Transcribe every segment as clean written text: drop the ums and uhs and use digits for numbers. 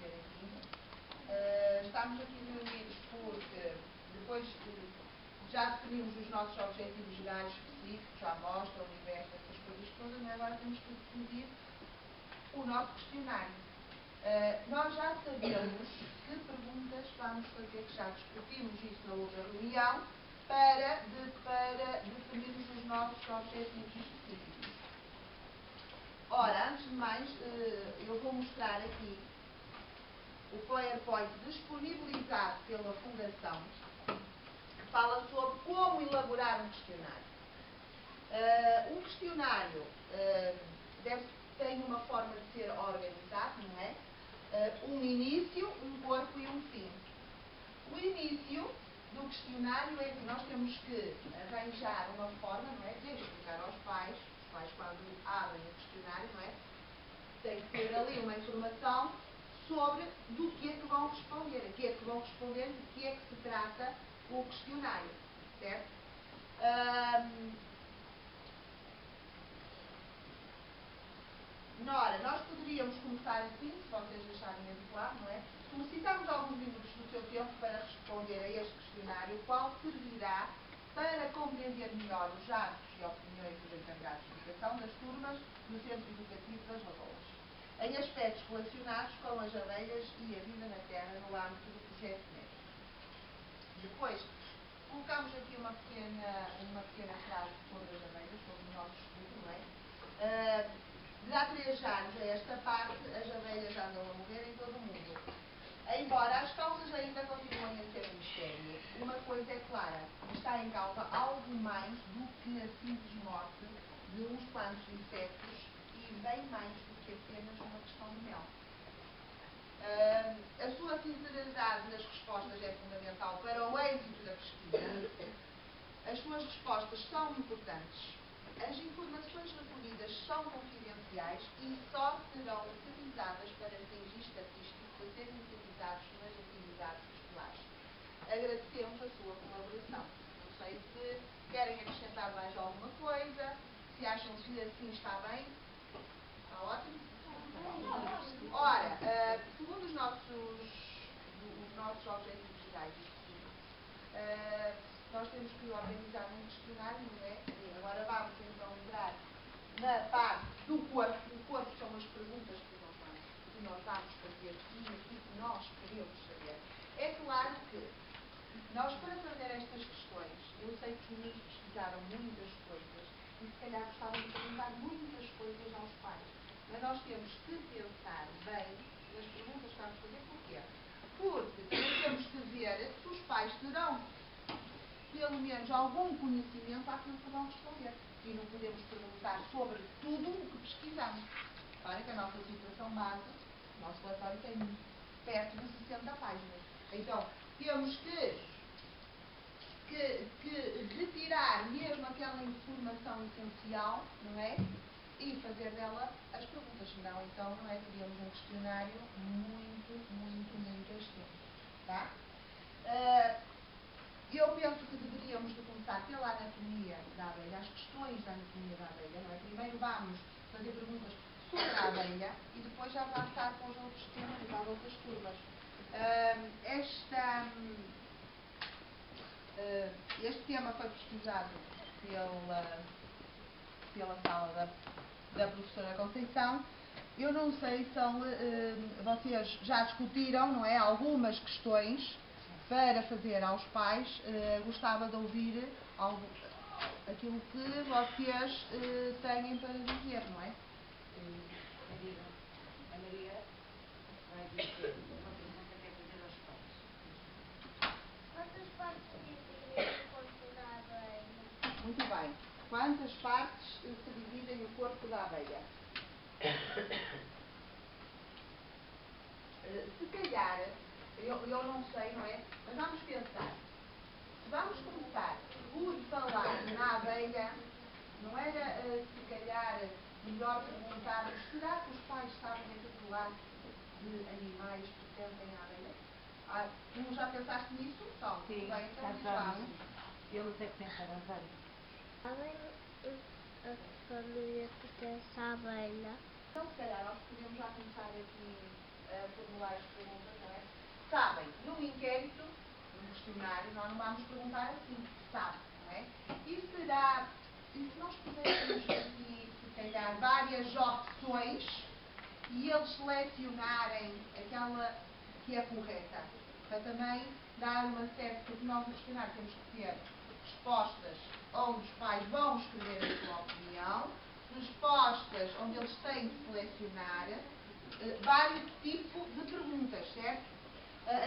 ter aqui. Estamos aqui reunidos porque depois já definimos os nossos objetivos gerais específicos, a amostra, o universo, essas coisas todas, mas agora temos que decidir o nosso questionário. Nós já sabemos que perguntas vamos fazer, que já discutimos isso na outra reunião, para definirmos os nossos objetivos específicos. Ora, antes de mais, eu vou mostrar aqui o PowerPoint disponibilizado pela Fundação, que fala sobre como elaborar um questionário. Um questionário tem uma forma de ser organizado, não é? Um início, um corpo e um fim. O início do questionário é que nós temos que arranjar uma forma, não é, de explicar aos pais. Os pais, quando abrem o questionário, não é, tem que ter ali uma informação sobre do que é que vão responder, a que é que vão responder, de que é que se trata o questionário, certo? Nora, nós poderíamos começar assim, se vocês acharem adequado, não é? Solicitamos alguns minutos do seu tempo para responder a este questionário, o qual servirá para compreender melhor os atos e opiniões dos encarregados de educação das turmas no Centro Educativo das Lagoas, em aspectos relacionados com as abelhas e a vida na Terra no âmbito do projeto MEC. Depois, colocamos aqui uma pequena frase sobre as abelhas, sobre o nosso estudo, não é? De há 3 anos a esta parte, as abelhas andam a morrer em todo o mundo. Embora as causas ainda continuem a ser um mistério, uma coisa é clara: está em causa algo mais do que a simples morte de uns quantos insetos e bem mais do que apenas uma questão de mel. A sua sinceridade nas respostas é fundamental para o êxito da pesquisa. As suas respostas são importantes. As informações recolhidas são confidenciais e só serão utilizadas para fins estatísticos a serem utilizados nas atividades escolares. Agradecemos a sua colaboração. Não sei se querem acrescentar mais alguma coisa, se acham que assim está bem. Está ótimo? Ora, segundo os nossos objetivos gerais específicos, nós temos que organizar um questionário, não é? E agora vamos então entrar na parte do corpo. O corpo são as perguntas que nós vamos fazer e aquilo que nós queremos saber. É claro que nós, para fazer estas questões, eu sei que os meninos pesquisaram muitas coisas e se calhar gostavam de perguntar muitas coisas aos pais. Mas nós temos que pensar bem nas perguntas que vamos fazer. Porquê? Porque temos que ver se os pais terão pelo menos algum conhecimento àquilo que vão responder. E não podemos perguntar sobre tudo o que pesquisamos. Reparem que a nossa situação base, o nosso relatório tem perto de 60 páginas. Então, temos que retirar mesmo aquela informação essencial, não é? E fazer dela as perguntas. Senão, então, não é? Teríamos um questionário muito extenso. Tá? Eu penso que deveríamos de começar pela anatomia da abelha, as questões da anatomia da abelha, não é? Primeiro vamos fazer perguntas sobre a abelha e depois já avançar para os outros temas e para as outras turmas. Este tema foi pesquisado pela sala da professora Conceição. Eu não sei se vocês já discutiram, não é, algumas questões para fazer aos pais. Gostava de ouvir aquilo que vocês têm para dizer, não é? A Maria vai dizer uma pergunta que é fazer aos pais. Quantas partes dividem o corpo da abelha? Muito bem. Quantas partes se dividem o corpo da abelha? Se calhar, eu não sei, não é? Mas vamos pensar. Vamos começar por falar na abelha. Não era, se calhar, melhor perguntarmos: será que os pais sabem a que classe de animais pertencem à abelha? Tu já pensaste nisso? Então, Sim, bem, então diz já lá. Eu não sei o que pensar, António. A família pertence à abelha. Então, se calhar, nós podemos já começar aqui formular as perguntas, não é? Sabem, num inquérito, num questionário, nós não vamos perguntar assim, sabe, não é? E se nós puséssemos aqui, se calhar, várias opções e eles selecionarem aquela que é correta, para também dar uma certa, porque nós no questionário temos que ter respostas onde os pais vão escrever a sua opinião, respostas onde eles têm de selecionar vários tipos de perguntas, certo?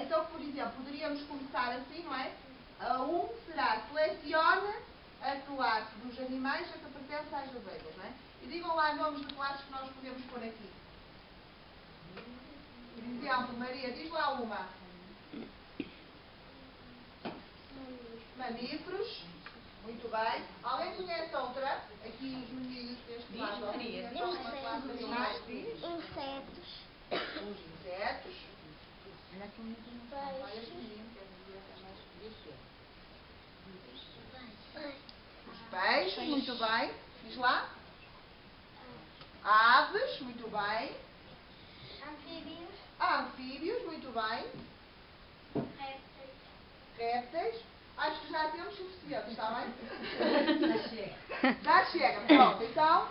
Então, por exemplo, poderíamos começar assim, não é? A 1 será, seleciona a classe dos animais a que pertence às abelhas, não é? E digam lá nomes de classes que nós podemos pôr aqui. Por exemplo, Maria, diz lá uma. Mamíferos. Muito bem. Alguém conhece outra? Aqui os meninos deste lado. Maria. Insetos. Os insetos. Os peixes, muito bem. Diz lá. Aves, muito bem. Anfíbios. Anfíbios, muito bem. Répteis. Répteis. Acho que já temos suficiente, está bem? Já chega. Já chega, pronto. Então,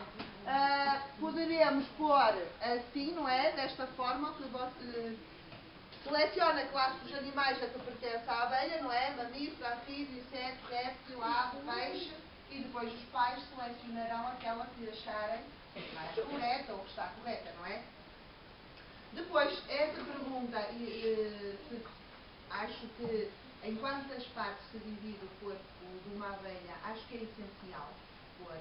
poderemos pôr assim, não é? Desta forma, que você seleciona a classe dos animais a que pertence à abelha, não é? Mamífero, anfíbio, inseto, réptil, ave, peixe. E depois os pais selecionarão aquela que acharem mais correta ou que está correta, não é? Depois, essa pergunta, acho que em quantas partes se divide o corpo de uma abelha, acho que é essencial pôr.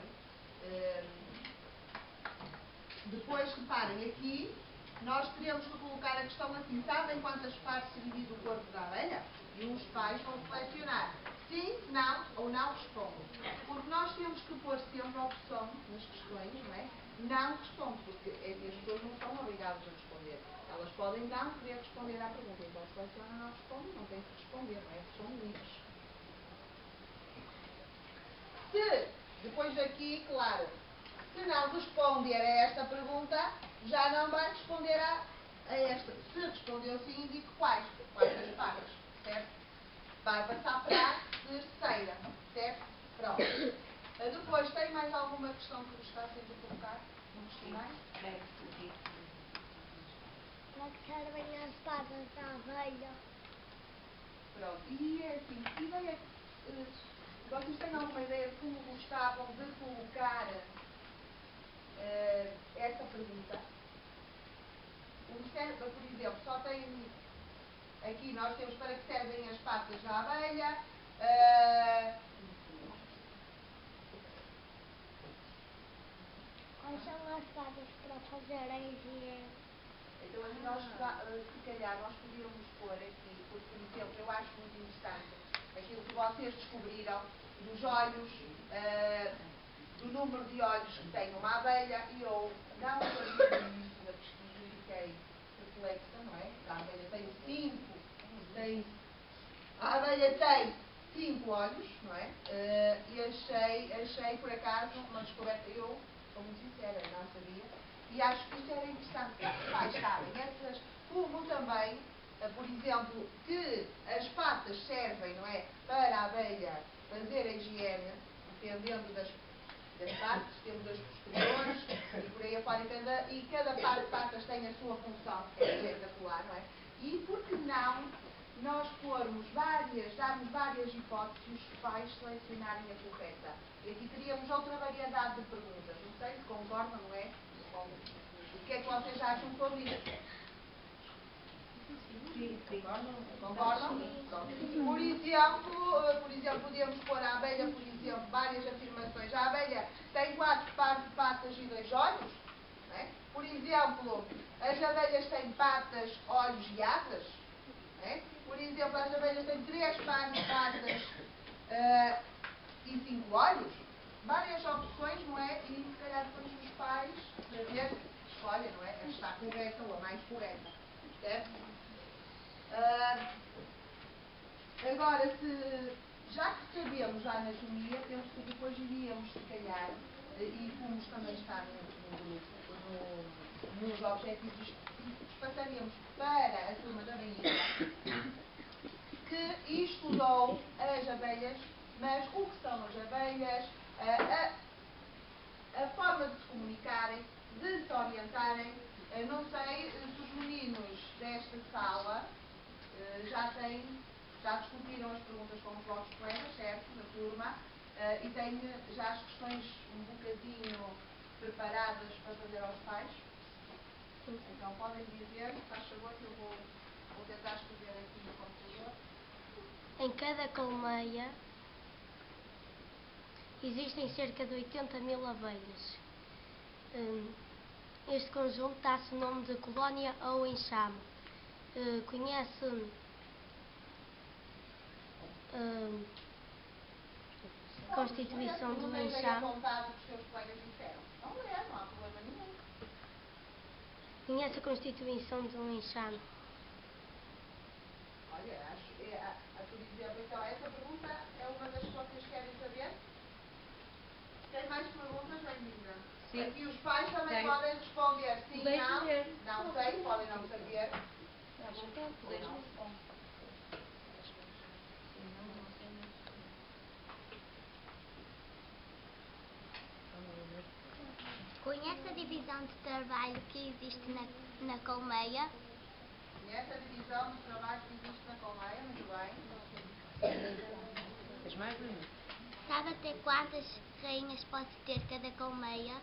Depois, reparem, aqui nós teremos que colocar a questão assim, sabem quantas partes se divide o corpo da abelha? E os pais vão selecionar sim, não ou não respondem. Porque nós temos que pôr sempre a opção nas questões, não é? Não responde, porque as pessoas não são obrigadas a responder. Elas podem não querer responder à pergunta. Então, se seleciona não responde, não tem que responder, não é? São livres. Se, depois daqui, claro, se não responder a esta pergunta, já não vai responder a esta. Se respondeu sim, indique quais as partes, certo? Vai passar para a terceira, certo? Pronto. Depois, tem mais alguma questão que vos está sempre a colocar? Não questionário? Para que servem as patas da abelha? Pronto. E é assim, que ideia, vocês têm alguma ideia de como gostavam de colocar essa pergunta? Por exemplo, só tem aqui, nós temos para que servem as patas da abelha. Quais são as patas para fazer a higiene? Então, aqui nós, se calhar, nós podíamos pôr aqui, porque, por exemplo, eu acho muito interessante aquilo que vocês descobriram dos olhos, do número de olhos que tem uma abelha, e eu não sabia isso da pesquisa e fiquei perplexa, não é? A abelha tem 5 olhos, não é? E achei por acaso uma descoberta, eu sou muito sincera, não sabia, e acho que isto era interessante, porque os pais sabem, como também, por exemplo, que as patas servem, não é, para a abelha fazer a higiene, dependendo das partes, temos as posteriores e por aí afora, e cada parte de patas tem a sua função, que é espetacular, não é? E por que não nós darmos várias hipóteses e os pais selecionarem a correta? E aqui teríamos outra variedade de perguntas. Não sei se concordam, não é? O que é que vocês acham sobre isso? Concordam? Por exemplo, podemos pôr a abelha, por exemplo, várias afirmações. A abelha tem 4 pares de patas e 2 olhos. Não é? Por exemplo, as abelhas têm patas, olhos e asas. Não é? Por exemplo, as abelhas têm 3 pares de patas e 5 olhos. Várias opções, não é? E se calhar depois os pais, para ver, escolhem, não é? A que está correta ou a mais correta. Certo? Agora, já que sabemos a anatomia, penso que depois iríamos, se calhar, e como também está no os objetivos específicos, passaríamos para a turma da manhã, que estudou as abelhas, mas o que são as abelhas, a forma de se comunicarem, de se orientarem. Não sei se os meninos desta sala já discutiram as perguntas com os vossos colegas, certo, da turma, e têm já as questões um bocadinho preparadas para fazer aos pais? Então podem dizer, faz favor, que eu vou tentar escrever aqui no computador. Em cada colmeia existem cerca de 80.000 abelhas. Este conjunto dá-se o nome de colónia ou enxame. Conhece a constituição do Não tens aí enxame? apontado o que os teus colegas disseram. Não ler, não há problema nenhum. Conhece a constituição de um enxame? Olha, por exemplo, então, essa pergunta é uma das que vocês querem saber? Tem mais perguntas, Benedita? Sim. Aqui os pais também Tenho. podem responder sim, Podem não. escolher. Não sei, podem não saber. Podem não. Conhece a divisão de trabalho que existe na colmeia? Conhece a divisão de trabalho que existe na colmeia? Muito bem. Tens mais, Bruno? Sabe até quantas rainhas pode ter cada colmeia?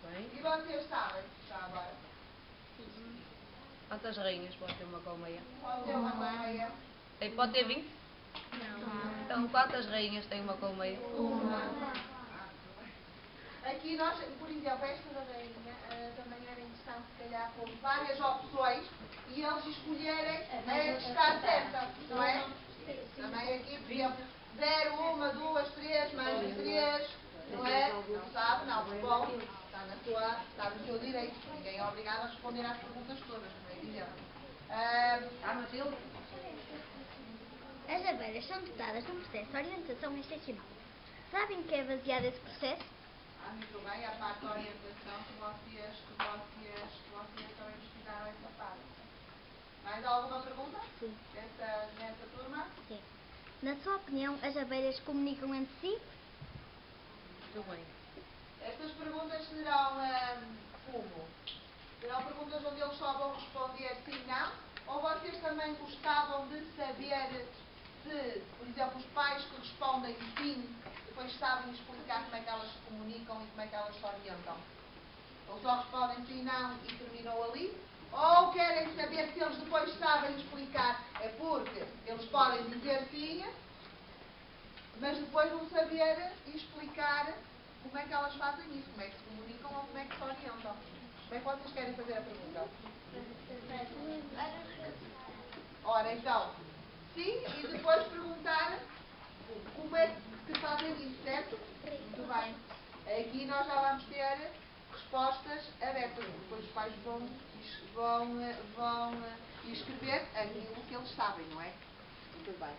Bem. E vocês sabem, já agora? Quantas rainhas pode ter uma colmeia? Pode ter uma colmeia? Pode ter 20? Não. Então, quantas rainhas tem uma colmeia? Aqui nós, por exemplo, esta da rainha também era interessante, se calhar, com várias opções e eles escolherem a que está certa, não é? Também aqui, por exemplo, 0, 1, 2, 3, mais de 3, não é? Não sabe, não, mas bom, está no seu direito, ninguém é obrigado a responder às perguntas todas, como é evidente. Matilde? As abelhas são dotadas de um processo de orientação excepcional. Sabem que é baseado esse processo? Muito bem, a parte da orientação que vocês também investigaram essa parte. Mais alguma pergunta? Sim. Nessa turma? Sim. Na sua opinião, as abelhas comunicam entre si? Muito bem. Estas perguntas serão como? Serão perguntas onde eles só vão responder sim, não? Ou vocês também gostavam de saber se, por exemplo, os pais que respondem sim, depois sabem explicar como é que elas se comunicam e como é que elas se orientam? Ou só respondem sim, não e terminou ali? Ou querem saber se eles depois sabem explicar? É porque eles podem dizer sim, mas depois vão saber explicar como é que elas fazem isso, como é que se comunicam ou como é que se orientam. Como é que vocês querem fazer a pergunta? Ora, então, sim, e depois perguntar como é que fazem isso, certo? Muito bem. Aqui nós já vamos ter respostas abertas. Depois os pais vão escrever aquilo que eles sabem, não é? Muito bem.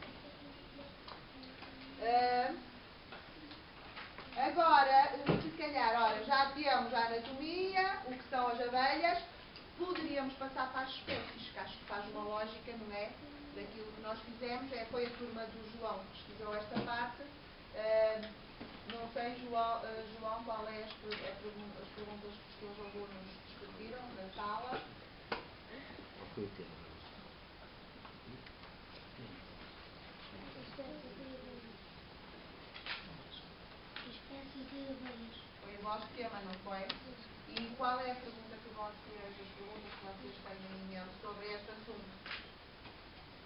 Agora, se calhar, ora, já temos a anatomia, o que são as abelhas, poderíamos passar para as espécies, que acho que faz uma lógica, não é? Daquilo que nós fizemos, foi a turma do João que pesquisou esta parte. Não sei, João, qual é as perguntas que os teus alunos discutiram na sala? Foi o tema. Espécies de abelhas. Foi o vosso tema, não foi? E qual é a pergunta que vocês, as perguntas que vocês têm em mente sobre este assunto?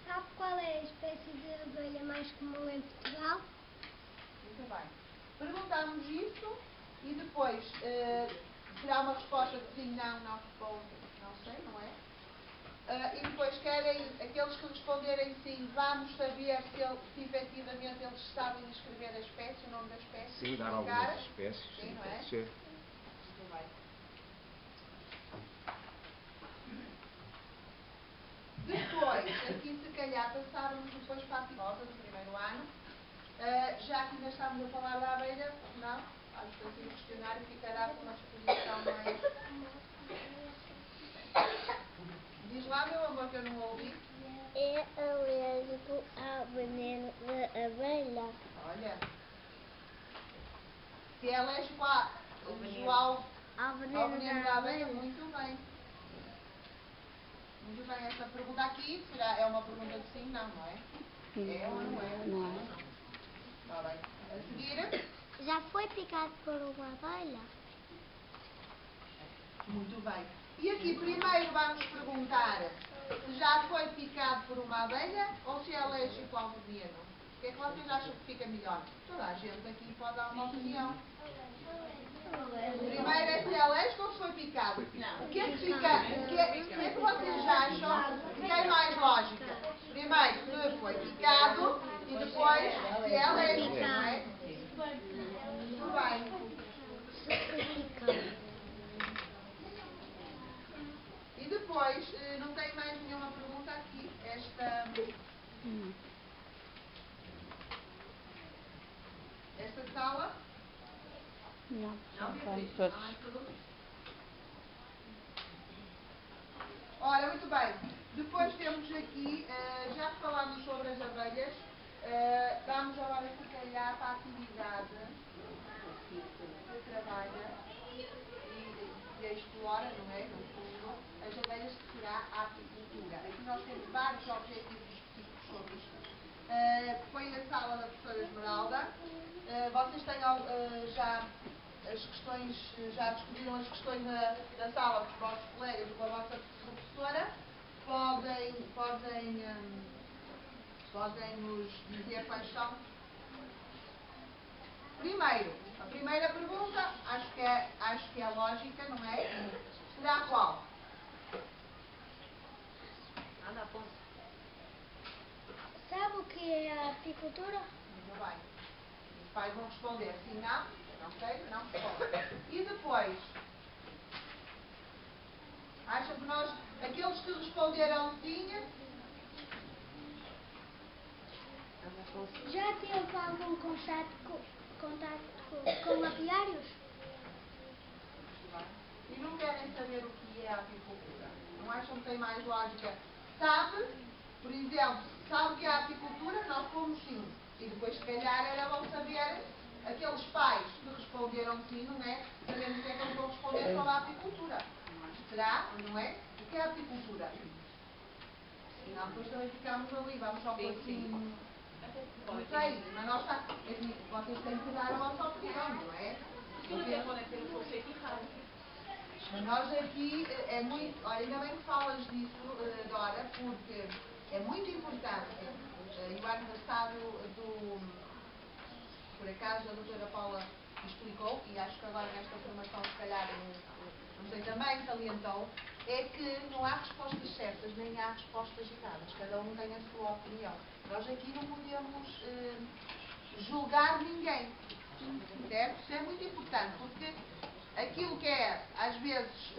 Sabe qual é a espécie de abelha mais comum em Portugal? Muito bem. Perguntámos isso e depois será uma resposta de sim, não respondo, não sei, não é? E depois querem, aqueles que responderem sim, vamos saber se efetivamente eles sabem escrever a espécie, o nome da espécie. Sim, dar explicar. algumas espécies. Sim, não é? Pode ser. Muito bem. Depois, aqui se calhar passávamos depois para a pilosa do primeiro ano. Já que ainda estamos a falar da abelha, não? Acho que assim o questionário ficará com uma disposição mais Se é alérgico ao Veneno veneno da da abelha, abelha. muito bem. Muito bem, essa pergunta aqui é uma pergunta de sim, não, não é? É ou não é? Não é. Está bem. A seguir, Já foi picado por uma abelha? muito bem. E aqui primeiro vamos perguntar se já foi picado por uma abelha ou se é alérgico ao veneno. O que é que vocês acham que fica melhor? Toda a gente aqui pode dar uma opinião. Primeiro é se é alérgico ou se foi picado? O que é que fica? O que é que vocês acham que tem mais lógica? Primeiro se foi picado e depois se é alérgico, não é? Muito bem. Se foi picado. E depois, não tem mais nenhuma pergunta aqui. Esta sala. Não. Não, Beatriz? Todos. Não há mais perguntas? Ora, muito bem. Depois temos aqui, já que falámos sobre as abelhas, vamos agora se calhar para a atividade que trabalha e a explora, não é? No fundo, as abelhas, que será a apicultura. Aqui nós temos vários objetivos específicos sobre isto. Foi a sala da professora Esmeralda. Vocês têm já as questões, já discutiram as questões da sala com os vossos colegas ou com a vossa professora. Podem nos dizer quais são. Primeiro, a primeira pergunta, acho que é lógica, não é? Será qual? Anda, Afonso. Sabe o que é a apicultura? Muito bem. Os pais vão responder sim, não sei, não respondem. E depois, acham que nós, aqueles que responderam sim, Anda, Afonso. Já teve algum contato com apiários? e não querem saber o que é a apicultura? Não acham que tem mais lógica? Sabe, por exemplo, sabe o que é a apicultura? Nós pomos sim. E depois, se calhar, era bom saber aqueles pais que responderam sim, não é? Sabemos o que é que eles vão responder sobre a apicultura. Será, não é? O que é a apicultura? Senão depois também ficamos ali, vamos só por assim. Não sei, mas nós vocês têm que dar a vossa opinião, não é? Mas nós aqui é muito. Olha, ainda bem que falas disso, Dora, porque é muito importante. E o ano passado, por acaso, a doutora Paula explicou, e acho que agora nesta formação, se calhar, não sei, também salientou, é que não há respostas certas, nem há respostas erradas. Cada um tem a sua opinião. Nós aqui não podemos julgar ninguém. Certo? Isso é muito importante, porque aquilo que é, às vezes,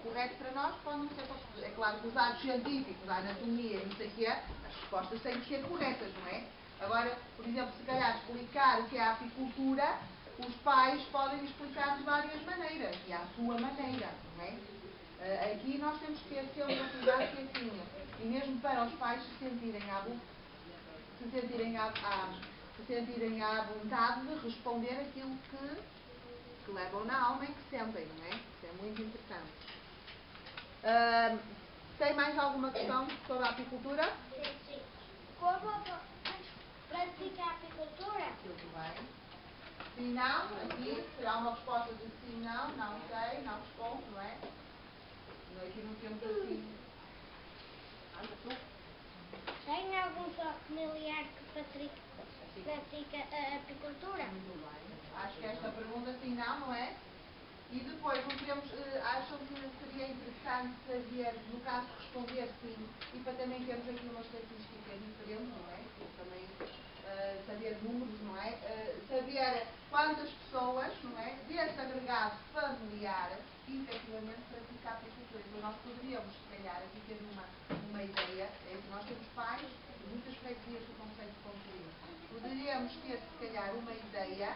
correto para nós, pode não ser para. É claro que os dados científicos, a anatomia e não sei o que é, as respostas têm que ser corretas, não é? Agora, por exemplo, se calhar explicar o que é a apicultura, os pais podem explicar de várias maneiras, e à sua maneira, não é? Aqui nós temos que ter sempre um cuidado que assim, e mesmo para os pais se sentirem à vontade de responder aquilo que levam na alma e que sentem, não é? Isso é muito interessante. Tem mais alguma questão sobre a apicultura? Sim. Como pratica a apicultura? Tudo bem. Sim, não, aqui será uma resposta de sim, não sei, não respondo, não é? Aqui não temos assim. Anda tu. Tem algum familiar que pratica a apicultura? Muito bem. Acho que esta pergunta sim, não é? E depois não queremos, acham que seria interessante saber, no caso de responder sim, e para também termos aqui uma estatística diferente, não é? Também saber números, não é? Saber quantas pessoas, não é? Desse agregado familiar, efetivamente pratica a apicultura. Então nós poderíamos, se calhar, aqui ter uma ideia, é que nós temos pais de muitas freguesias do Conselho de Conselho. Poderíamos ter, se calhar, uma ideia,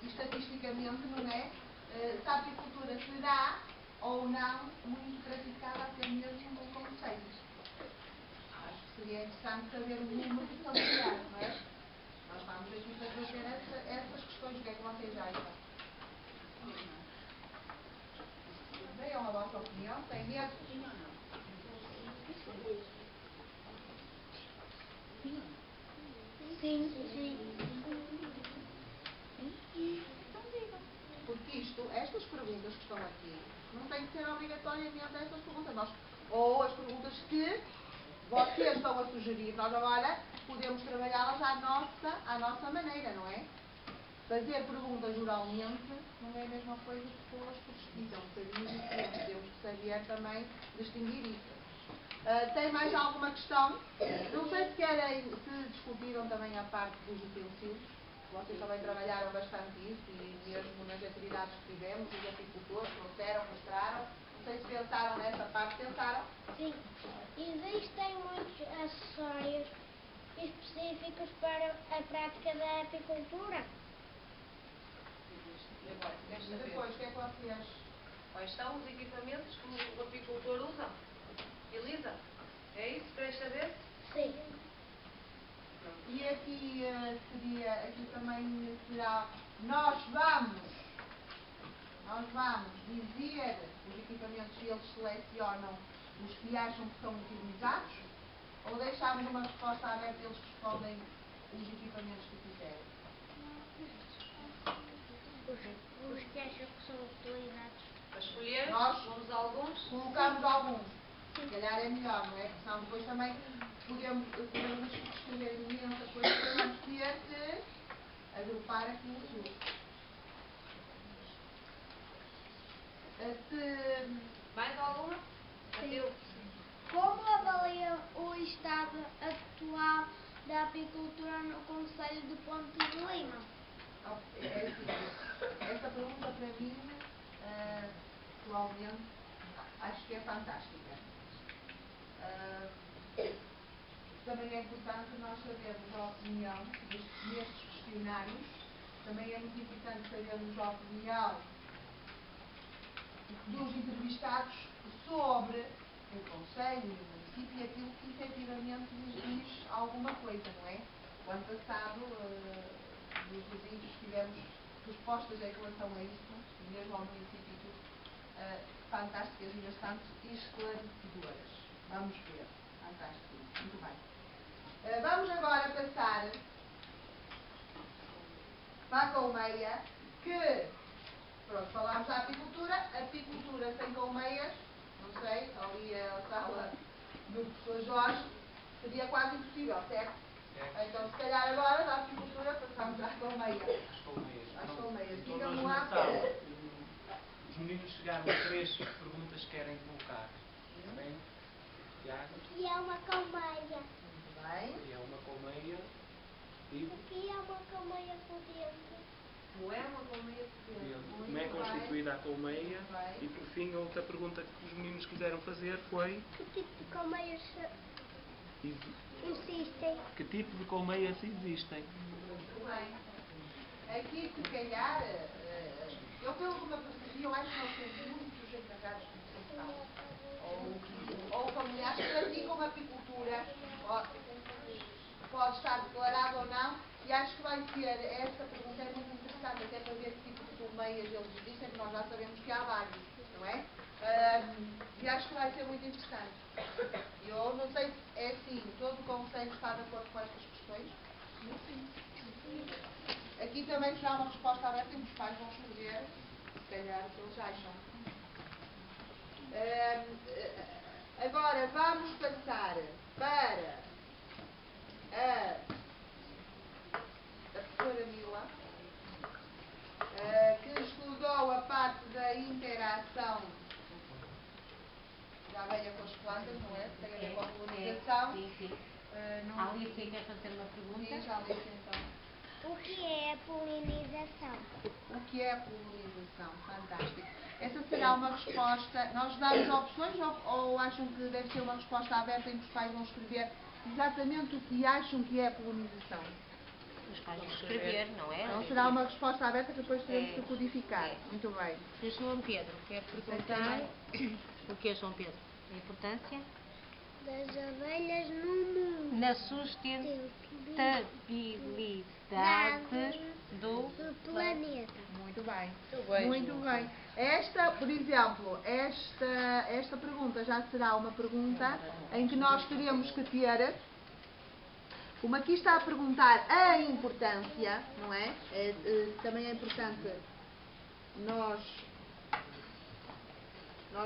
estatisticamente, não é? Se a apicultura será ou não muito praticada até mesmo no Conselho. Acho que seria interessante saber o número de familiares, não é? Nós vamos aqui fazer essas questões. O que é que vocês acham? Deem a vossa opinião. Tem medo? Sim ou não? Sim, sim. Porque estas perguntas que estão aqui, não tem que ser obrigatoriamente estas perguntas. Ou as perguntas que vocês estão a sugerir, nós agora podemos trabalhá-las à nossa maneira, não é? Fazer perguntas oralmente não é a mesma coisa que pô-las por escrito, é um bocadinho diferente. Temos que saber também distinguir isso. Tem mais alguma questão? Não sei se discutiram também a parte dos utensílios. Vocês também trabalharam bastante isso e mesmo nas atividades que tivemos, os apicultores trouxeram, mostraram. Não sei se pensaram nessa parte. Pensaram? Sim. Existem muitos acessórios específicos para a prática da apicultura. E agora, queres E saber depois, o que é que vocês... quais são os equipamentos que o apicultor usa? Utiliza? É isso? Queres saber? Sim. E aqui aqui também será, nós vamos dizer os equipamentos e eles selecionam os que acham que são utilizados, ou deixamos uma resposta aberta e eles respondem os equipamentos que quiserem? Os que acham que são utilizados. Para escolher, Nós vamos a alguns. colocamos alguns. Se calhar é melhor, não é? Porque senão depois também podemos escrever imensa coisa e vamos ter que agrupar aquilo tudo. Mais alguma? Matilde? Como avaliam o estado atual da apicultura no Concelho de Ponte de Lima? É assim, essa pergunta para mim, pessoalmente, acho que é fantástica. Também é importante nós sabermos a opinião nestes questionários. Também é muito importante sabermos a opinião dos entrevistados sobre o Concelho e o município e aquilo que efetivamente nos diz alguma coisa, não é? O ano passado, nos vídeos tivemos respostas em relação a isso, e mesmo ao município e tudo, fantásticas e bastante esclarecedoras. Vamos ver. Fantástico. Muito bem. Vamos agora passar para a colmeia, que, pronto, falámos da apicultura sem colmeias, não sei, ali a sala do professor Jorge, seria quase impossível, certo? Então, se calhar agora, da apicultura, passamos à colmeia. Às colmeias. Digam-me lá. Os meninos chegaram a 3 perguntas que querem colocar. Está bem? Tiago? O que é uma colmeia? Muito bem. E é uma colmeia. Digo. O que é uma colmeia por dentro? Como é uma colmeia de dentro? Como é constituída a colmeia? E por fim, a outra pergunta que os meninos quiseram fazer foi: Que tipo de colmeias existem? que tipo de colmeias existem? Muito bem. Aqui, se calhar, eu pelo que me apercebi, eu acho que não são muitos encarregados de produção. Ou familiares que praticam apicultura, pode estar declarado ou não, e acho que vai ser, esta pergunta é muito interessante, até para ver que tipo de colmeias eles existem, porque nós já sabemos que há vários, não é? E acho que vai ser muito interessante. Eu não sei se é assim, todo o conselho está de acordo com estas questões? Sim. Aqui também será uma resposta aberta e os pais vão escolher, se calhar, o que eles acham. Agora vamos passar para a professora Mila, que estudou a parte da interação da abelha com as plantas, não é? Tem a ver com a polinização. Sim. Não... Ali quer fazer uma pergunta? Sim, já disse então. O que é a polinização? O que é a polinização? Fantástico. Essa será uma resposta. Nós damos opções ou acham que deve ser uma resposta aberta em que os pais vão escrever exatamente o que acham que é a polinização? Os pais vão escrever, não é? Então será uma resposta aberta que depois teremos que codificar. Muito bem. João Pedro, quer perguntar o que é, João Pedro? A importância? das abelhas no mundo. Na sustentabilidade do do planeta. Muito bem. Muito bem. Esta, por exemplo, esta pergunta já será uma pergunta em que nós teremos que ter, como aqui está a perguntar a importância, não é? Também é importante nós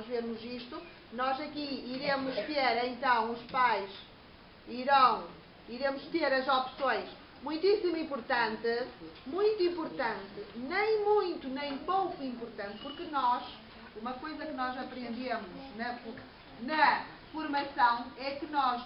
vermos isto. Nós aqui iremos ter, então, os pais iremos ter as opções. Muitíssimo importante, muito importante, nem muito, nem pouco importante, porque nós, uma coisa que nós aprendemos na formação é que nós,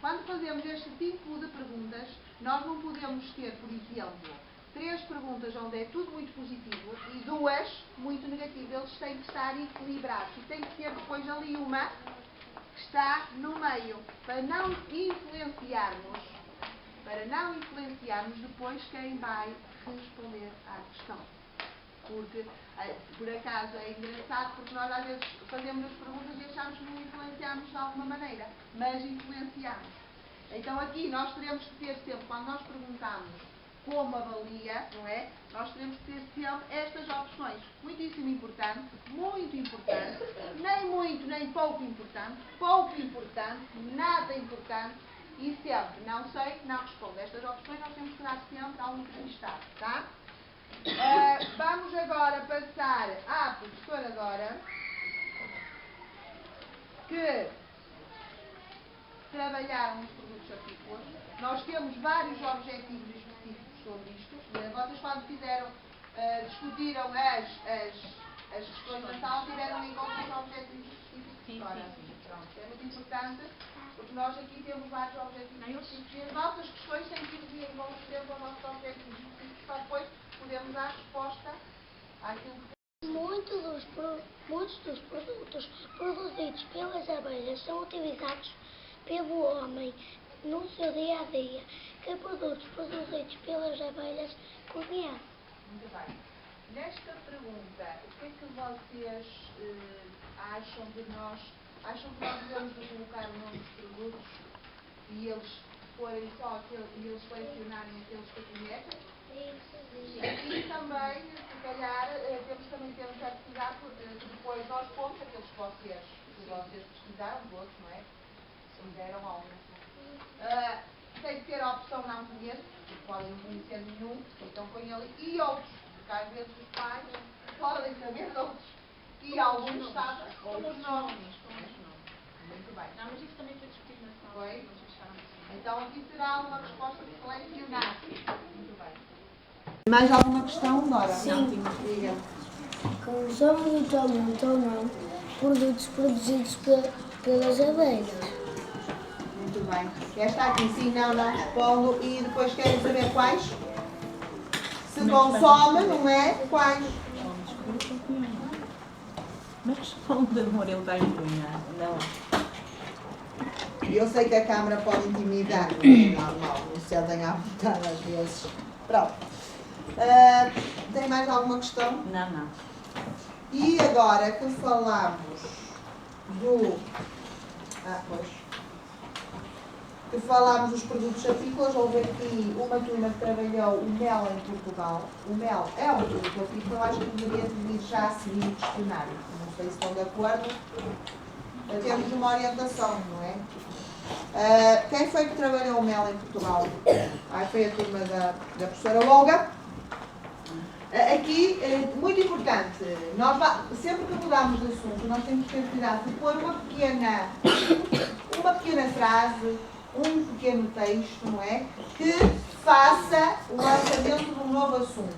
quando fazemos este tipo de perguntas, nós não podemos ter, por exemplo, 3 perguntas onde é tudo muito positivo e 2 muito negativas. Eles têm que estar equilibrados e tem que ter depois ali uma que está no meio, para não influenciarmos depois quem vai responder à questão. Porque, por acaso, é engraçado, porque nós às vezes fazemos as perguntas e achamos que não influenciamos de alguma maneira, mas influenciamos. Então aqui nós teremos que ter sempre, quando nós perguntamos como avalia, não é? Nós teremos que ter sempre estas opções. Muitíssimo importante, muito importante, nem muito, nem pouco importante, nada importante, e sempre, não sei, não respondo. Estas opções nós temos que dar sempre ao entrevistado, tá? Vamos agora passar à professora Dora, que trabalharam nos produtos apícolas. Nós temos vários objetivos específicos sobre isto. Vocês, quando discutiram as questões da sala, tiveram em conta os objetivos específicos. Pronto, é muito importante, porque nós aqui temos vários objetivos específicos e as nossas questões têm que ir em conta dentro dos nossos objetivos específicos, para depois podermos dar resposta àquilo que... Muitos dos produtos produzidos pelas abelhas são utilizados pelo homem no seu dia a dia. Que produtos produzidos pelas abelhas conhece? Muito bem. Nesta pergunta, o que é que vocês acham de nós? Acham que nós devemos de colocar o nome dos produtos e eles forem só aqueles, e eles selecionarem aqueles que conhecem? E também, se calhar, temos também ter um certo cuidado, porque depois nós pomos aqueles que vocês pesquisaram, todos, não é? Se deram algum. Tem que ter a opção não conheço, porque podem não conhecer nenhum, então põe ali, e outros, porque às vezes os pais podem saber de outros. E alguns sabem com os nomes. Muito bem. Não, mas isso também foi discutido na sala. Foi? Então aqui será uma resposta de selecionar. Muito bem. Mais alguma questão, Dora? Sim. Diga. Consomem habitualmente ou não produtos produzidos pelas abelhas? Muito bem. Esta aqui, sim, não respondo. E depois querem saber quais? Se consome, não é? Quais? Mas responde, amor, ele está empunhado. Não. Eu sei que a câmara pode intimidar, não é normal. Não se andem à vontade às vezes. Pronto. Tem mais alguma questão? Não. E agora que falamos dos produtos apícolas, houve aqui uma turma que trabalhou o mel em Portugal. O mel é um produto apícola, eu acho que deveria vir já a seguir o questionário. Não sei se estão de acordo. Temos uma orientação, não é? Quem foi que trabalhou o mel em Portugal? Foi a turma da professora Olga. Aqui, muito importante, nós sempre que mudamos de assunto, nós temos que ter cuidado de pôr uma pequena frase, um pequeno texto, não é? Que faça o lançamento de um novo assunto.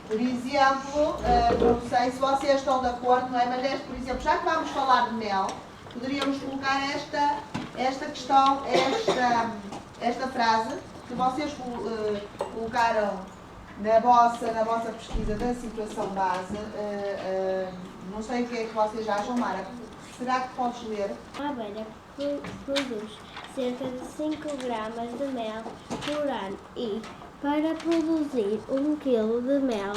Por exemplo, não sei se vocês estão de acordo, não é? Mas por exemplo, já que vamos falar de mel, poderíamos colocar esta questão, esta frase que vocês colocaram na vossa pesquisa da situação base. Não sei o que é que vocês acham, Mara. Será que podes ler? A abelha produz cerca de 5 gramas de mel por ano e, para produzir 1 quilo de mel,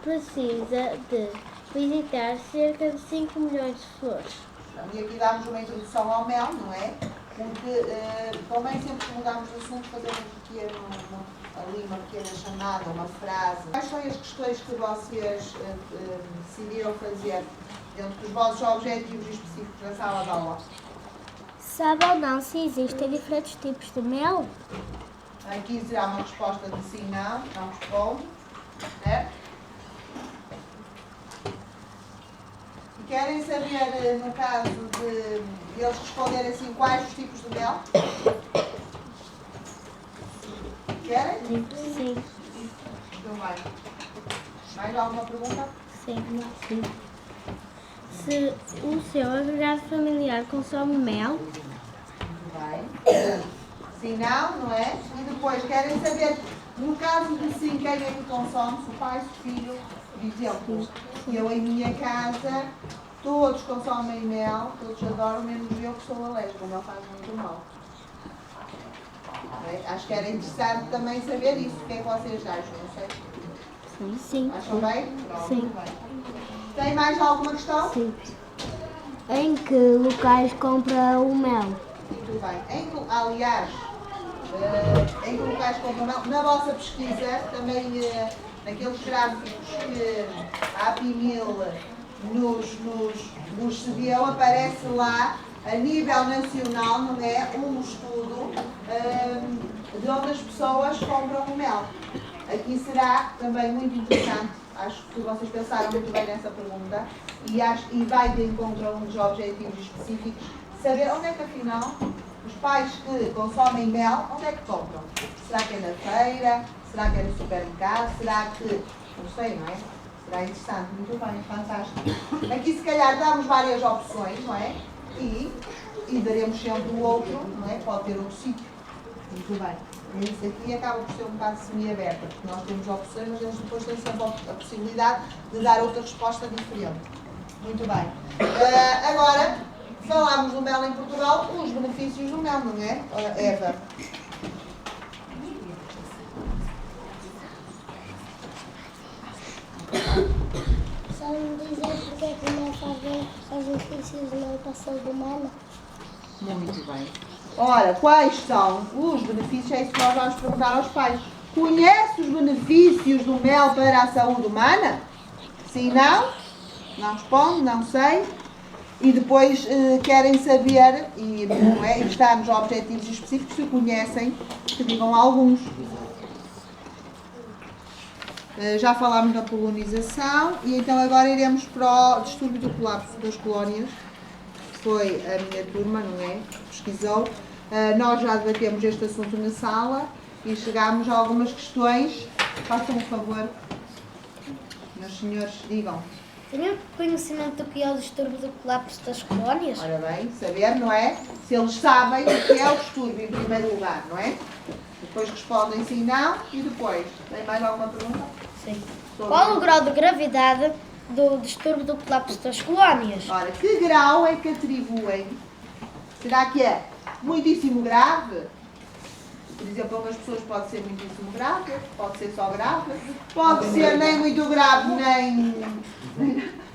precisa de visitar cerca de 5 milhões de flores. E aqui damos uma introdução ao mel, não é? Porque convém sempre que mudamos de assunto fazermos ali uma pequena chamada, uma frase. Quais são as questões que vocês decidiram fazer dentro dos vossos objetivos específicos na sala de aula? Sabe ou não se existem diferentes tipos de mel? Aqui será uma resposta de sim, não responde. Certo? E querem saber, no caso de eles responderem assim, quais os tipos de mel? Querem? Sim. Então vai. Mais alguma pergunta? Sim. Se o seu agregado familiar consome mel, Vai. Sim, não é? E depois querem saber, no caso de sim, quem é que consome? Se o pai, se o filho, por exemplo. Eu em minha casa, todos consomem mel, todos adoram, menos eu que sou alérgica, o mel faz muito mal. Acho que era interessante também saber isso. O que é que vocês acham? Não sei. sim. Acham bem? Pronto, Sim. muito bem. Tem mais alguma questão? Sim. Em que locais compra o mel? Muito bem. Aliás, em que locais compram mel? Na vossa pesquisa, também naqueles gráficos que a APIMIL nos cedeu, aparece lá, a nível nacional, não é? Um estudo de onde as pessoas compram o mel. Aqui será também muito interessante, acho que vocês pensaram muito bem nessa pergunta, e vai de encontro a um dos objetivos específicos, saber onde é que afinal os pais que consomem mel, onde é que compram? Será que é na feira? Será que é no supermercado? Será que... não sei, não é? Será interessante, muito bem, fantástico. Aqui se calhar damos várias opções, não é? E daremos sempre o outro, não é? Pode ter outro sítio. Muito bem. Esse aqui acaba por ser um bocado semi-aberta, porque nós temos opções, mas eles depois têm sempre a possibilidade de dar outra resposta diferente. Muito bem. Agora, falámos do mel em Portugal, os benefícios do mel, não é, Eva? Sabe-me dizer porque é que o mel faz bem aos benefícios do mel para a saúde humana? Muito bem. Ora, quais são os benefícios? É isso que nós vamos perguntar aos pais. Conhece os benefícios do mel para a saúde humana? Sim, não? Não responde, não sei. E depois querem saber, e não é, está nos objetivos específicos, se conhecem, que digam alguns. Já falámos da polonização e então agora iremos para o distúrbio do colapso das colónias. Foi a minha turma, não é? Pesquisou. Nós já debatemos este assunto na sala e chegámos a algumas questões. Façam um favor, meus senhores, digam. Tenho conhecimento do que é o distúrbio do colapso das colónias? Ora bem, saber, não é? Se eles sabem o que é o distúrbio, em primeiro lugar, não é? Depois respondem sim, não, e depois. Tem mais alguma pergunta? Sim. Qual o grau de gravidade do distúrbio do colapso das colónias? Ora, que grau é que atribuem? Será que é muitíssimo grave? Por exemplo, algumas pessoas pode ser muitíssimo grave, pode ser só grave, pode ser nem muito grave, nem...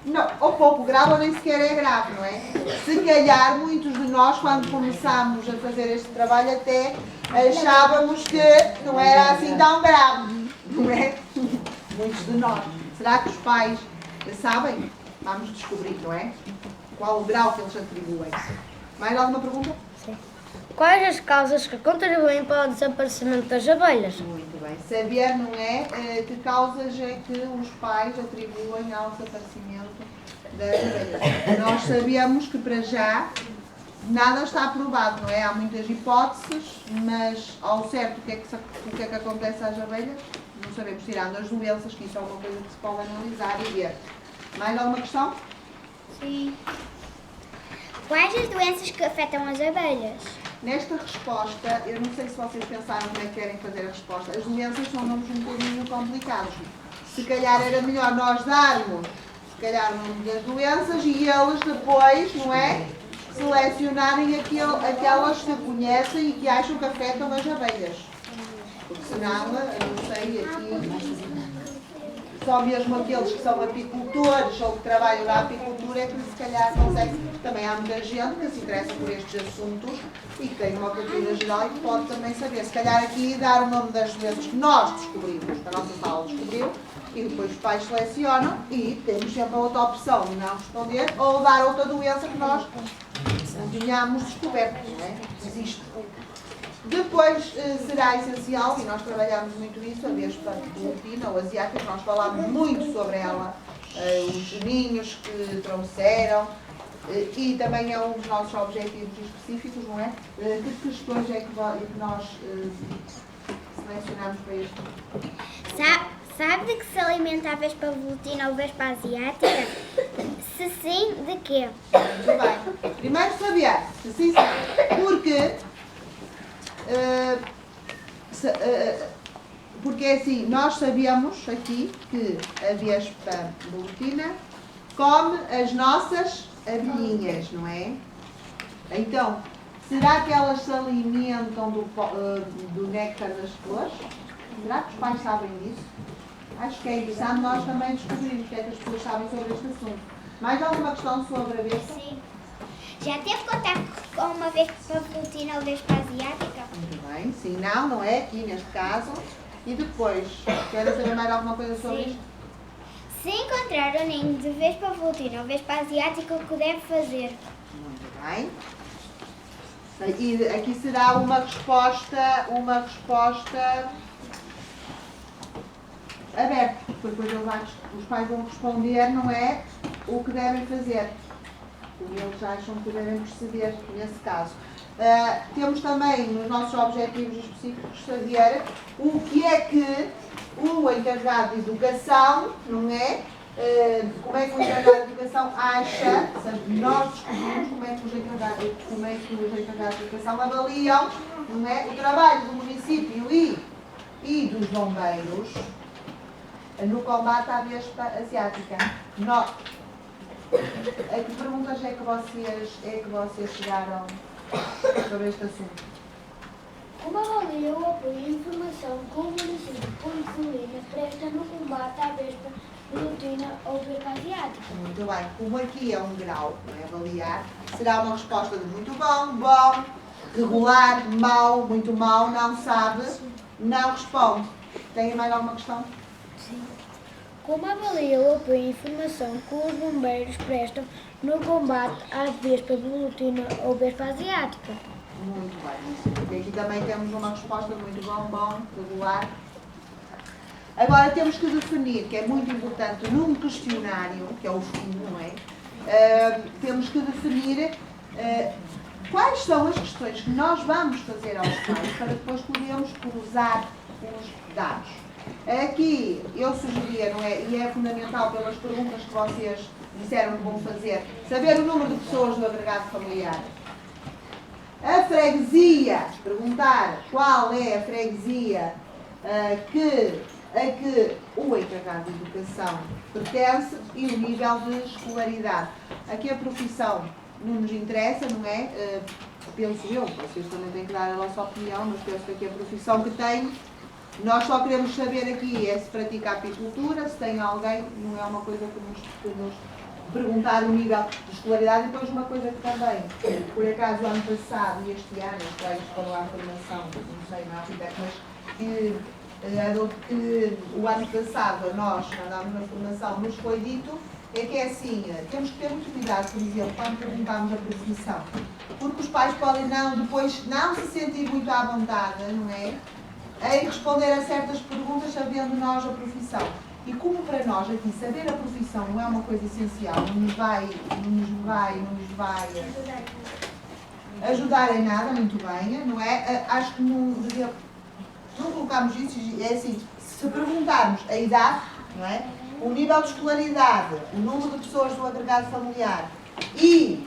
Não, ou pouco grave ou nem sequer é grave, não é? Se calhar, muitos de nós, quando começámos a fazer este trabalho, até achávamos que não era assim tão grave, não é? Muitos de nós. Será que os pais sabem? Vamos descobrir, não é? Qual o grau que eles atribuem. Mais alguma pergunta? Sim. Quais as causas que contribuem para o desaparecimento das abelhas? Muito bem. Saber, não é? Que causas é que os pais atribuem ao desaparecimento das abelhas. Nós sabemos que, para já, nada está aprovado, não é? Há muitas hipóteses, mas ao certo o que é que acontece às abelhas? Não sabemos, tirando as doenças, que isso é uma coisa que se pode analisar e ver. Mais alguma questão? Sim. Quais as doenças que afetam as abelhas? Nesta resposta, eu não sei se vocês pensaram como é que querem fazer a resposta. As doenças são nomes um bocadinho complicados. Se calhar era melhor nós darmos, se calhar, o nome das doenças e eles depois, não é? Selecionarem aquelas que conhecem e que acham que afetam as abelhas. Porque senão, eu não sei, aqui... só mesmo aqueles que são apicultores ou que trabalham na apicultura é que se calhar conseguem. Também há muita gente que se interessa por estes assuntos e que tem uma cultura geral e que pode também saber. Se calhar aqui dar o nome das doenças que nós descobrimos, que a nossa sala descobriu, e depois os pais selecionam e temos sempre a outra opção de não responder ou dar outra doença que nós não tínhamos descoberto, não é? Existe. Depois será essencial, e nós trabalhamos muito isso, a vespa bulutina ou asiática, nós falámos muito sobre ela, os ninhos que trouxeram, e também é um dos nossos objetivos específicos, não é? Que questões é que nós selecionamos para este? Sabe de que se alimenta a vespa bulutina ou vespa asiática? Se sim, de quê? Muito bem. Primeiro saber, se sim, porque... porque assim, nós sabemos aqui que a vespa bulutina come as nossas abelhinhas, não é? Então, será que elas se alimentam do néctar das flores? Será que os pais sabem disso? Acho que é interessante nós também descobrirmos o que é que as pessoas sabem sobre este assunto. Mais alguma questão sobre a vespa? Sim. Já teve contato com uma vespa bulutina ou vespa asiática? Muito bem, sim, não é aqui neste caso. E depois, querem saber mais alguma coisa sobre isto? Se encontrar um ninho de vespa bulutina ou vespa asiática, o que deve fazer? Muito bem. E aqui será uma resposta aberta, porque depois os pais vão responder, não é, o que devem fazer. Como eles acham que devem proceder nesse caso. Temos também nos nossos objetivos específicos saber o que é que o encarregado de educação, não é? Como é que o encarregado de educação acha, nós descobrimos como é que os encarregados de educação avaliam, não é, o trabalho do município e dos bombeiros no combate à vespa asiática. A que perguntas é que vocês chegaram sobre este assunto? Como avalia o apoio e informação que o município de Ponte Celina presta no combate à vespa bulutina ou vespa asiática? Muito bem. Como aqui é um grau, não é, avaliar, será uma resposta de muito bom, bom, regular, mau, muito mau, não sabe, não responde. Tem mais alguma questão? Sim. Como avalia o apoio e informação que os bombeiros prestam no combate à vespa bulutina ou vespa asiática? Muito bem. E aqui também temos uma resposta muito bom, regular. Agora temos que definir, que é muito importante num questionário, que é o fim, não é? Temos que definir quais são as questões que nós vamos fazer aos pais para depois podermos cruzar os dados. Aqui eu sugeria, não é? E é fundamental pelas perguntas que vocês disseram que vão fazer, saber o número de pessoas do agregado familiar. A freguesia, perguntar qual é a freguesia a que o encarregado de educação pertence e o nível de escolaridade. Aqui a profissão não nos interessa, não é? Penso eu, vocês também têm que dar a vossa opinião, mas penso que aqui a profissão que tem, nós só queremos saber aqui é se pratica apicultura, se tem alguém, não é uma coisa que nos perguntar o nível de escolaridade. E depois uma coisa que também, por acaso o ano passado e este ano, os colegas foram à formação, não sei, na arquiteto, mas que o ano passado nós andámos na formação, nos foi dito, é que é assim, temos que ter muito cuidado, por exemplo, quando perguntamos a profissão, porque os pais podem depois não se sentir muito à vontade, não é? Em responder a certas perguntas sabendo nós a profissão. E como para nós aqui saber a profissão não é uma coisa essencial, não nos vai ajudar em nada, muito bem, não é? Acho que não colocamos isso, é assim, se perguntarmos a idade, não é? O nível de escolaridade, o número de pessoas do agregado familiar e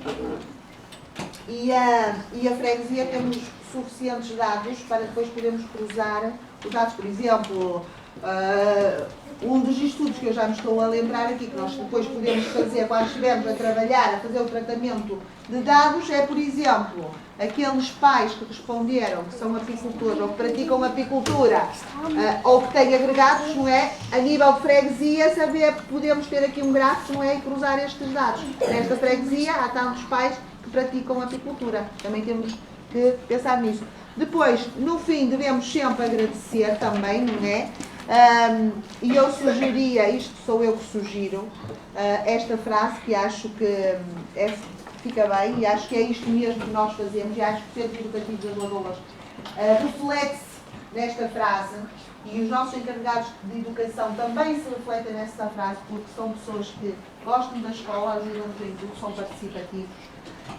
a freguesia, temos suficientes dados para depois podermos cruzar os dados. Por exemplo, Um dos estudos que eu já me estou a lembrar aqui, que nós depois podemos fazer quando estivermos a trabalhar, a fazer o tratamento de dados, é, por exemplo, aqueles pais que responderam que são apicultores ou que praticam apicultura ou que têm agregados, não é? A nível de freguesia, saber, podemos ter aqui um gráfico, não é? E cruzar estes dados. Nesta freguesia há tantos pais que praticam apicultura. Também temos que pensar nisso. Depois, no fim, devemos sempre agradecer também, não é? E eu sugeria, isto sou eu que sugiro, esta frase que acho que fica bem e acho que é isto mesmo que nós fazemos e acho que o Centro Educativo das Lagoas reflete-se nesta frase e os nossos encarregados de educação também se refletem nessa frase porque são pessoas que gostam da escola, ajudam-nos em tudo, são participativos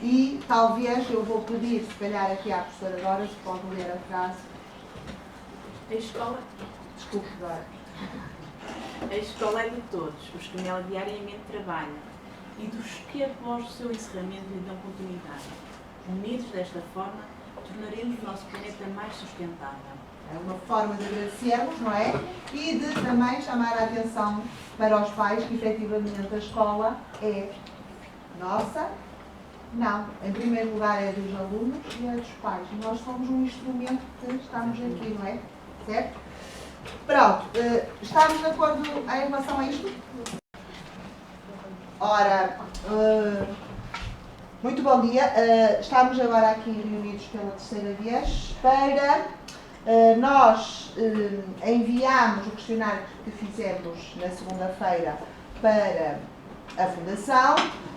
e talvez eu vou pedir, se calhar aqui à professora Dora, se pode ler a frase. A escola, Desculpe, Dora. a escola é de todos, os que nela diariamente trabalham e dos que após o seu encerramento lhe dão continuidade. Unidos desta forma, tornaremos o nosso planeta mais sustentável. É uma forma de agradecermos, não é? E de também chamar a atenção para os pais que efetivamente a escola é nossa. Não, em primeiro lugar é dos alunos e é dos pais. E nós somos um instrumento que estamos aqui, não é? Certo? Pronto, estamos de acordo em relação a isto? Ora, muito bom dia. Estamos agora aqui reunidos pela terceira vez para nós enviarmos o questionário que fizemos na segunda-feira para a Fundação.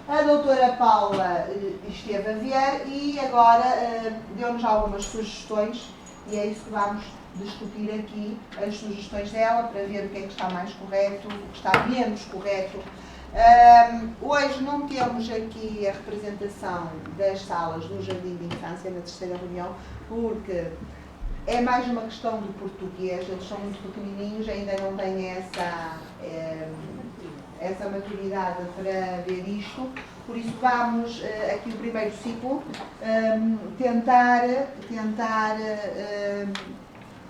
A doutora Paula esteve a ver e agora deu-nos algumas sugestões e é isso que vamos discutir aqui, as sugestões dela para ver o que é que está mais correto, o que está menos correto. Hoje não temos aqui a representação das salas do Jardim de Infância na terceira reunião porque é mais uma questão do português, eles são muito pequenininhos, ainda não têm essa maturidade para ver isto, por isso vamos aqui o primeiro ciclo tentar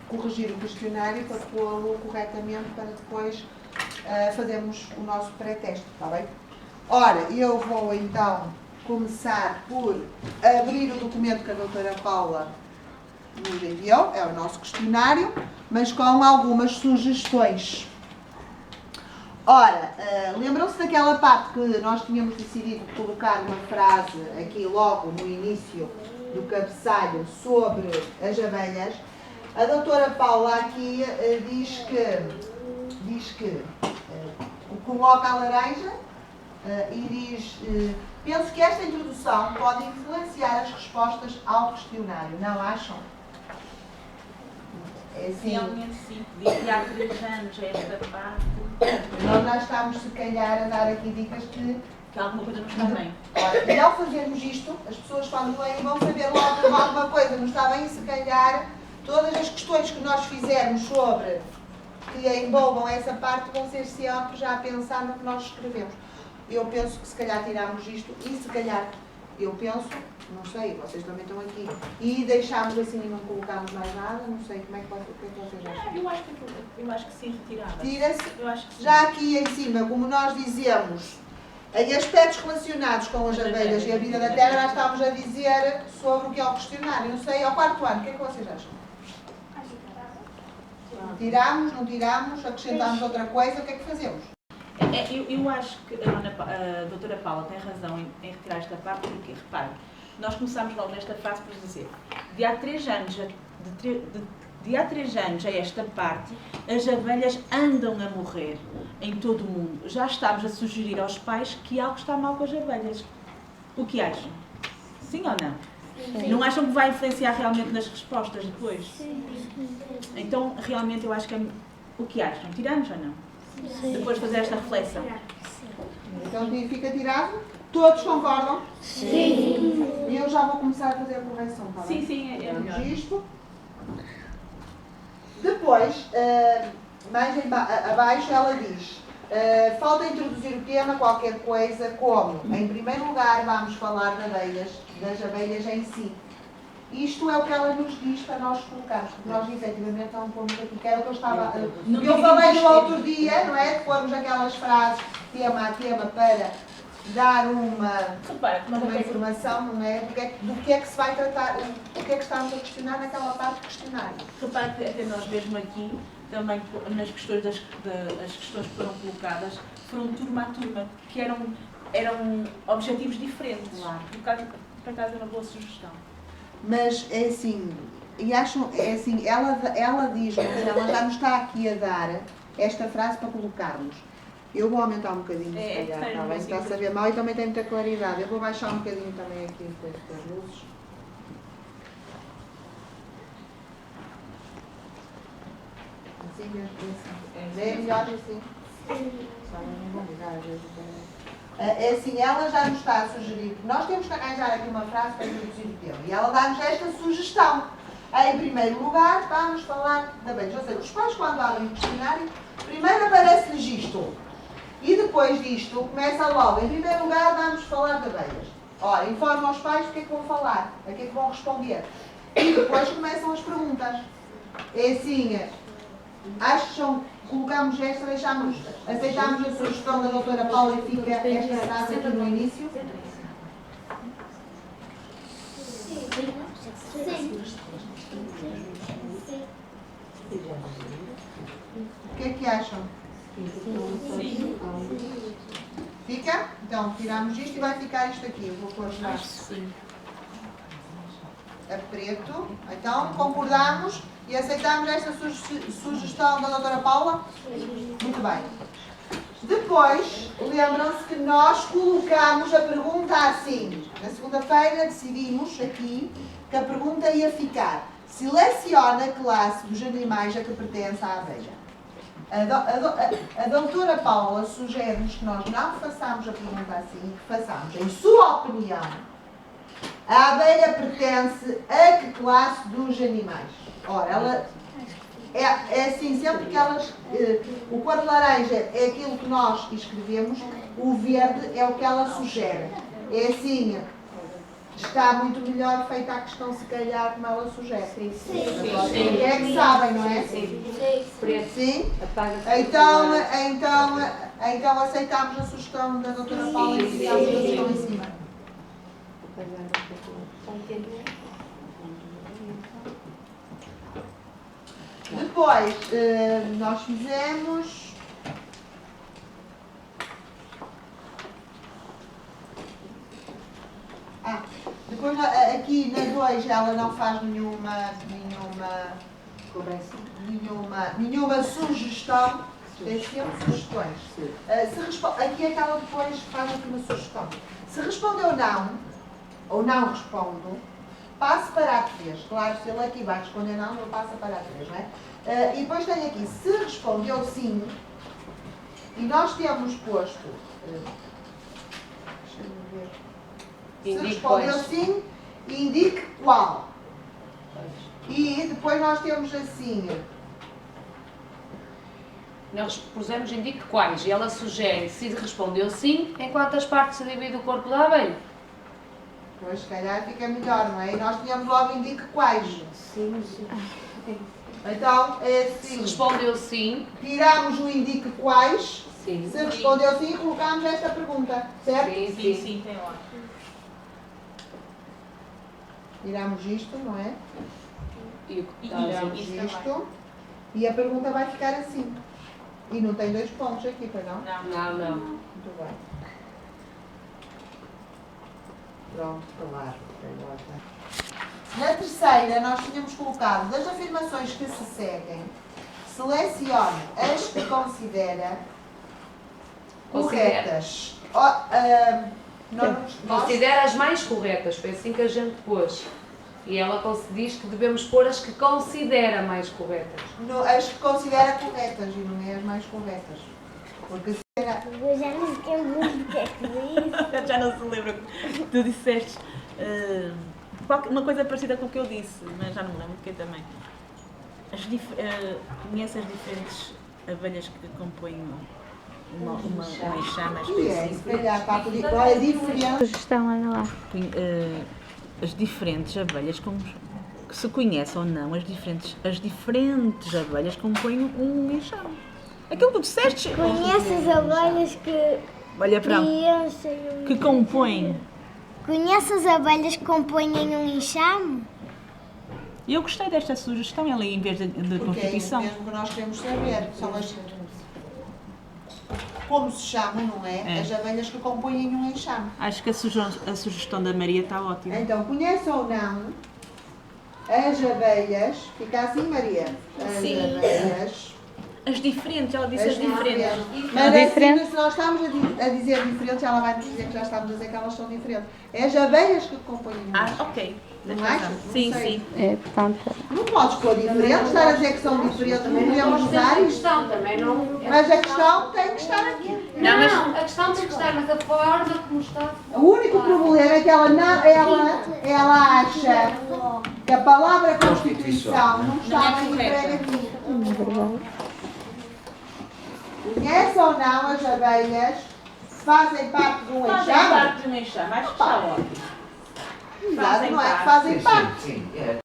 corrigir o questionário para pô-lo corretamente para depois fazermos o nosso pré-teste, está bem? Ora, eu vou então começar por abrir o documento que a doutora Paula nos enviou, é o nosso questionário, mas com algumas sugestões. Ora, lembram-se daquela parte que nós tínhamos decidido colocar uma frase aqui logo no início do cabeçalho sobre as abelhas? A doutora Paula aqui diz que coloca a laranja e diz penso que esta introdução pode influenciar as respostas ao questionário, não acham? É assim, Realmente sim, podia criar 3 anos a esta parte. nós já estamos, se calhar, a dar aqui dicas que alguma coisa não está bem. Ora, e ao fazermos isto, as pessoas quando leem vão saber logo que alguma coisa não está bem e se calhar todas as questões que nós fizermos sobre que envolvam essa parte vão ser sempre já a pensar no que nós escrevemos. Eu penso que se calhar tiramos isto e se calhar, eu penso, não sei, vocês também estão aqui, e deixámos assim e não colocámos mais nada, não sei como é que vocês acham. Eu acho que sim, retirava. Tira-se, Eu acho que sim. já aqui em cima, como nós dizemos, em aspectos relacionados com as abelhas e a vida da Terra, nós estamos a dizer sobre o que é o questionário. Não sei, ao 4º ano, o que é que vocês acham? Tiramos, não tiramos, acrescentamos outra coisa, o que é que fazemos? Eu acho que a doutora Paula tem razão em retirar esta parte, porque, repare, nós começamos logo nesta frase por dizer de há 3 anos a esta parte, as abelhas andam a morrer em todo o mundo. Já estamos a sugerir aos pais que algo está mal com as abelhas. O que acham? Sim ou não? Sim. Não acham que vai influenciar realmente nas respostas depois? Sim. Então, realmente, eu acho que o que acham? Tiramos ou não? Sim. Depois de fazer esta reflexão. Então fica tirado? Todos concordam? Sim. E eu já vou começar a fazer a correção, está bem? Sim, é melhor. Registro. Depois, mais abaixo, ela diz falta introduzir o tema qualquer coisa como, em primeiro lugar, vamos falar das abelhas em si. Isto é o que ela nos diz para nós colocarmos, porque nós efetivamente não pomos aqui, que era o que eu estava. Não Eu falei no dividimos outro dia, não é? Que formos aquelas frases tema a tema para dar Repara, nós uma até informação, não é? Do que é que se vai tratar, o que é que estamos a questionar naquela parte do questionário. repara que até nós mesmo aqui, também nas questões as questões que foram colocadas, foram turma a turma, que eram objetivos diferentes. Por acaso é uma boa sugestão. Mas é assim, e acham, é assim, ela diz-nos, ela já nos está aqui a dar esta frase para colocarmos. Eu vou aumentar um bocadinho, se calhar, está bem? Está a saber mal e também tem muita claridade. Eu vou baixar um bocadinho também aqui as luzes. Assim mesmo, assim. É melhor assim. É assim, ela já nos está a sugerir que nós temos que arranjar aqui uma frase para introduzir o tema. E ela dá-nos esta sugestão. Em primeiro lugar, vamos falar da abelhas. Ou seja, os pais, quando abrem o questionário, primeiro aparece-lhes isto. E depois disto, começa logo. Em primeiro lugar, vamos falar de abelhas. Ora, informa os pais o que é que vão falar, a que é que vão responder. E depois começam as perguntas. É assim, acham, colocamos esta, aceitamos a sugestão da doutora Paula e fica esta frase aqui no início? O que é que acham? Sim. Fica? Então, tiramos isto e vai ficar isto aqui. Eu vou pôr já a preto. Então, concordamos e aceitamos esta sugestão da doutora Paula? Muito bem. Depois, lembram-se que nós colocámos a pergunta assim. Na segunda-feira decidimos aqui que a pergunta ia ficar: seleciona a classe dos animais a que pertence a abelha. A doutora Paula sugere-nos que nós não façamos a pergunta assim, que façamos, em sua opinião, a abelha pertence a que classe dos animais? Ora, ela é assim, sempre que elas... o cor laranja é aquilo que nós escrevemos, o verde é o que ela sugere. É assim, está muito melhor feita a questão, se calhar, como ela sugere. Sim. É que sabem, não é? Sim. Sim? Então aceitamos a sugestão da doutora Paula e ficamos a sugestão em cima. Depois, nós fizemos... Depois aqui na 2 ela não faz nenhuma sugestão. Tem sempre sugestões. Aqui é que ela depois faz aqui uma sugestão. Se respondeu não, ou não respondo, passo para a 3. Claro, se ele aqui vai responder não, ele passa para a 3, não é? E depois tem aqui, se respondeu sim, e nós temos posto... deixa-me ver. Se respondeu sim, indique qual. E depois nós temos assim... Nós pusemos indique quais e ela sugere, se respondeu sim, em quantas partes se divide o corpo da abelha? Pois, se calhar fica melhor, não é? E nós tínhamos logo indique quais. Sim. Então, é assim. Se respondeu sim. Tiramos o indique quais. Sim. Se respondeu sim, colocamos esta pergunta, certo? Sim, tem lá. Tiramos isto, não é? Tiramos isto. E a pergunta vai ficar assim. E não tem 2 pontos aqui, pois não? Não. Muito bem. Pronto, claro. Na terceira, nós tínhamos colocado, das afirmações que se seguem, selecione as que considera corretas. Considera as mais corretas, foi assim que a gente pôs. E ela diz que devemos pôr as que considera mais corretas. As que considera corretas e não é as mais corretas. Porque será... Eu já não sei muito o que é que disse. Já não se lembra. Tu disseste uma coisa parecida com o que eu disse, mas já não me lembro porque também. Conhece as diferentes abelhas que compõem uma enxame se calhar, para a diferença. Sugestão, anda lá. as diferentes abelhas, que se conhece ou não, as diferentes abelhas compõem um enxame. Aquilo que tu disseste. Conheces abelhas que Olha para preenchem que compõem. Conheces abelhas que compõem um enxame? E eu gostei desta sugestão, ela em vez de Porque é isso Constituição. mesmo que nós queremos saber. São as... Como se chamam, não é? É. As abelhas que compõem um enxame. Acho que a sugestão da Maria está ótima. Então, conhece ou não as abelhas, fica assim, Maria, as Sim. abelhas, As diferentes, ela disse as as diferentes. Mas Diferente. assim, se nós estamos a dizer diferentes, ela vai nos dizer que já estamos a dizer que elas são diferentes. É as abelhas que compõem um Ah, enxame. ok. Não Tens achas? razão. Não Sim, sei. sim. É, portanto, Não podes pôr diferentes, estar a dizer que são diferentes, não podemos usar a isto. questão também não. Mas a questão tem que estar aqui. Não, a questão tem que estar, mas a forma como está. O único problema é que ela acha que a palavra Constituição não está bem emprega aqui. Conhece ou não as abelhas que fazem parte de um enxame? de um enxame, acho que está ótimo. Exato, não é que fazem parte. Sim, é.